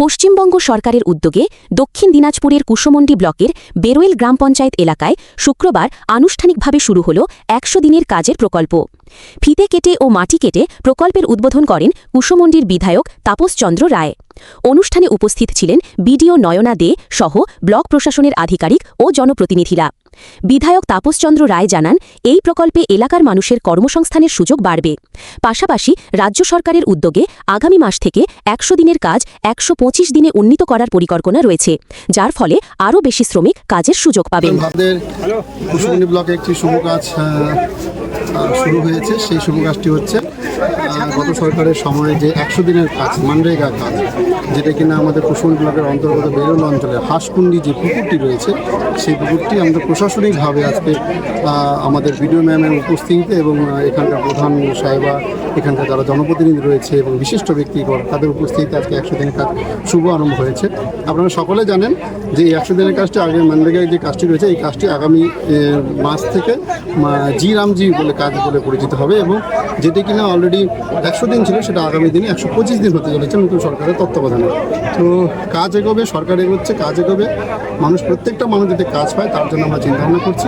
পশ্চিমবঙ্গ সরকারের উদ্যোগে দক্ষিণ দিনাজপুরের কুশমন্ডি ব্লকের বেরোয়েল গ্রাম পঞ্চায়েত এলাকায় শুক্রবার আনুষ্ঠানিকভাবে শুরু হল ১০০ দিনের কাজের প্রকল্প। ফিতে কেটে ও মাটি কেটে প্রকল্পের উদ্বোধন করেন কুশমন্ডির বিধায়ক তাপস চন্দ্র রায়। অনুষ্ঠানে উপস্থিত ছিলেন বিডিও নয়না দে সহ ব্লক প্রশাসনের আধিকারিক ও জনপ্রতিনিধিরা। বিধায়ক তাপস চন্দ্র রায় জানান, এই প্রকল্পে এলাকার মানুষের কর্মসংস্থানের সুযোগ বাড়বে। পাশাপাশি রাজ্য সরকারের উদ্যোগে আগামী মাস থেকে ১০০ দিনের কাজ ১২৫ দিনে উন্নীত করার পরিকল্পনা রয়েছে, যার ফলে আরও বেশি শ্রমিক কাজের সুযোগ পাবেন। কুশমন্ডি ব্লকে একটি শুভ কাজ শুরু হয়েছে। সেই শুভ কাজটি হচ্ছে গত সরকারের সময়ে যে ১০০ দিনের কাজ, মানরেগা কাজ, যেটা কিনা আমাদের কুশমন্ডি ব্লকের অন্তর্গত বেরোল অঞ্চলে হাঁসকুন্ডি যে পুকুরটি রয়েছে, সেই পুকুরটি আমরা প্রশাসনিকভাবে আজকে আমাদের বিডিও ম্যামের উপস্থিতিতে এবং এখানকার প্রধান সাহেবা, এখানকার যারা জনপ্রতিনিধি রয়েছে এবং বিশিষ্ট ব্যক্তিগণ, তাদের উপস্থিতিতে আজকে ১০০ দিনের কাজ শুভ আরম্ভ হয়েছে। আপনারা সকলে জানেন যে এই ১০০ দিনের কাজটি আগে মানরেগায় যে কাজটি রয়েছে, এই কাজটি আগামী মাস থেকে জি রামজি বলে কাজ বলে পরিচিত হবে এবং যেটি কিনা অলরেডি ১০০ দিন ছিল, সেটা আগামী দিনে ১২৫ দিন হতে চলেছে নতুন সরকারের তত্ত্বাবধানে। তো কাজ এগোবে, সরকার এগোচ্ছে, কাজ এগোবে, প্রত্যেকটা মানুষ যাতে কাজ পায় তার জন্য আমরা চিন্তাভাবনা করছি।